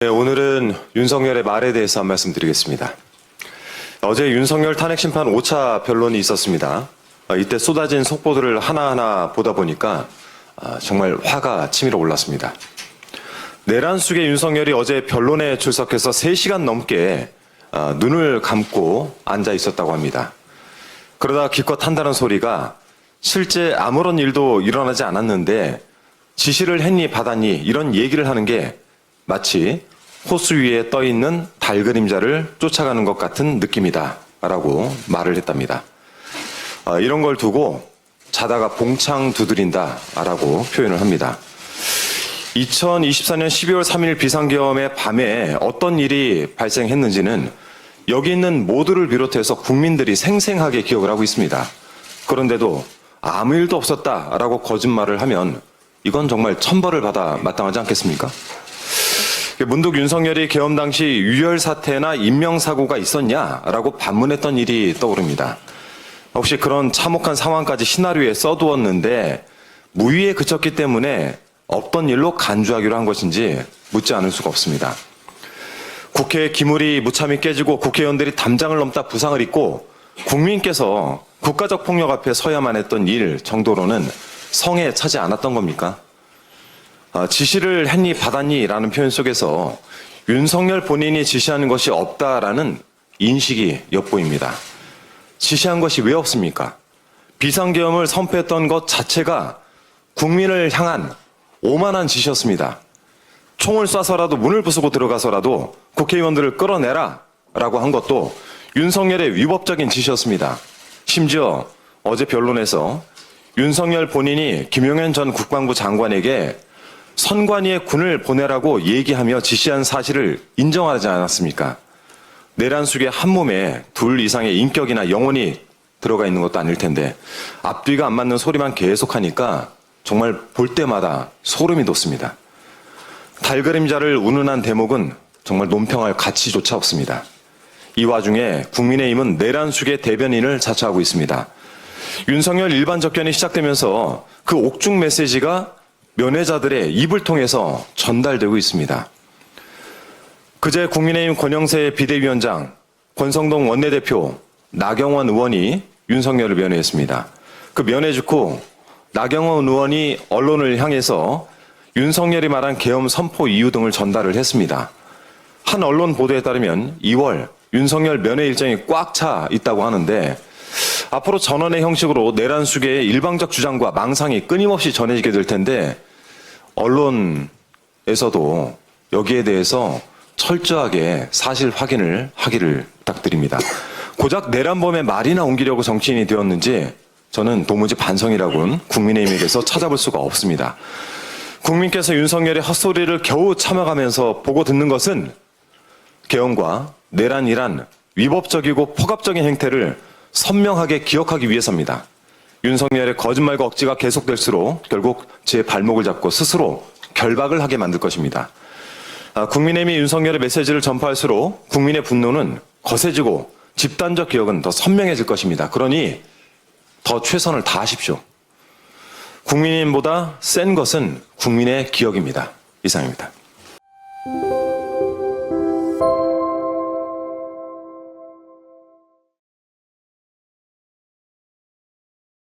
네, 오늘은 윤석열의 말에 대해서 한 말씀 드리겠습니다. 어제 윤석열 탄핵심판 5차 변론이 있었습니다. 이때 쏟아진 속보들을 하나하나 보다 보니까 정말 화가 치밀어 올랐습니다. 내란 속의 윤석열이 어제 변론에 출석해서 3시간 넘게 눈을 감고 앉아 있었다고 합니다. 그러다 기껏 한다는 소리가 실제 아무런 일도 일어나지 않았는데 지시를 했니 받았니 이런 얘기를 하는 게 마치 호수 위에 떠있는 달 그림자를 쫓아가는 것 같은 느낌이다 라고 말을 했답니다. 이런 걸 두고 자다가 봉창 두드린다 라고 표현을 합니다. 2024년 12월 3일 비상계엄의 밤에 어떤 일이 발생했는지는 여기 있는 모두를 비롯해서 국민들이 생생하게 기억을 하고 있습니다. 그런데도 아무 일도 없었다라고 거짓말을 하면 이건 정말 천벌을 받아 마땅하지 않겠습니까? 문득 윤석열이 계엄 당시 유혈 사태나 인명사고가 있었냐라고 반문했던 일이 떠오릅니다. 혹시 그런 참혹한 상황까지 시나리오에 써두었는데 무위에 그쳤기 때문에 없던 일로 간주하기로 한 것인지 묻지 않을 수가 없습니다. 국회 기물이 무참히 깨지고 국회의원들이 담장을 넘다 부상을 입고 국민께서 국가적 폭력 앞에 서야만 했던 일 정도로는 성에 차지 않았던 겁니까? 지시를 했니 받았니 라는 표현 속에서 윤석열 본인이 지시하는 것이 없다라는 인식이 엿보입니다. 지시한 것이 왜 없습니까? 비상계엄을 선포했던 것 자체가 국민을 향한 오만한 지시였습니다. 총을 쏴서라도 문을 부수고 들어가서라도 국회의원들을 끌어내라 라고 한 것도 윤석열의 위법적인 지시였습니다. 심지어 어제 변론에서 윤석열 본인이 김용현 전 국방부 장관에게 선관위에 군을 보내라고 얘기하며 지시한 사실을 인정하지 않았습니까? 내란 속에 한 몸에 둘 이상의 인격이나 영혼이 들어가 있는 것도 아닐 텐데 앞뒤가 안 맞는 소리만 계속하니까 정말 볼 때마다 소름이 돋습니다. 달그림자를 운운한 대목은 정말 논평할 가치조차 없습니다. 이 와중에 국민의힘은 내란 속의 대변인을 자처하고 있습니다. 윤석열 일반 접견이 시작되면서 그 옥중 메시지가 면회자들의 입을 통해서 전달되고 있습니다. 그제 국민의힘 권영세 비대위원장, 권성동 원내대표, 나경원 의원이 윤석열을 면회했습니다. 그 면회 직후 나경원 의원이 언론을 향해서 윤석열이 말한 계엄 선포 이유 등을 전달을 했습니다. 한 언론 보도에 따르면 2월 윤석열 면회 일정이 꽉 차 있다고 하는데 앞으로 전원의 형식으로 내란 속의 일방적 주장과 망상이 끊임없이 전해지게 될 텐데 언론에서도 여기에 대해서 철저하게 사실 확인을 하기를 부탁드립니다. 고작 내란범의 말이나 옮기려고 정치인이 되었는지 저는 도무지 반성이라고는 국민의힘에게서 찾아볼 수가 없습니다. 국민께서 윤석열의 헛소리를 겨우 참아가면서 보고 듣는 것은 계엄과 내란이란 위법적이고 폭압적인 행태를 선명하게 기억하기 위해서입니다. 윤석열의 거짓말과 억지가 계속될수록 결국 제 발목을 잡고 스스로 결박을 하게 만들 것입니다. 국민의힘이 윤석열의 메시지를 전파할수록 국민의 분노는 거세지고 집단적 기억은 더 선명해질 것입니다. 그러니 더 최선을 다하십시오. 국민의힘보다 센 것은 국민의 기억입니다. 이상입니다.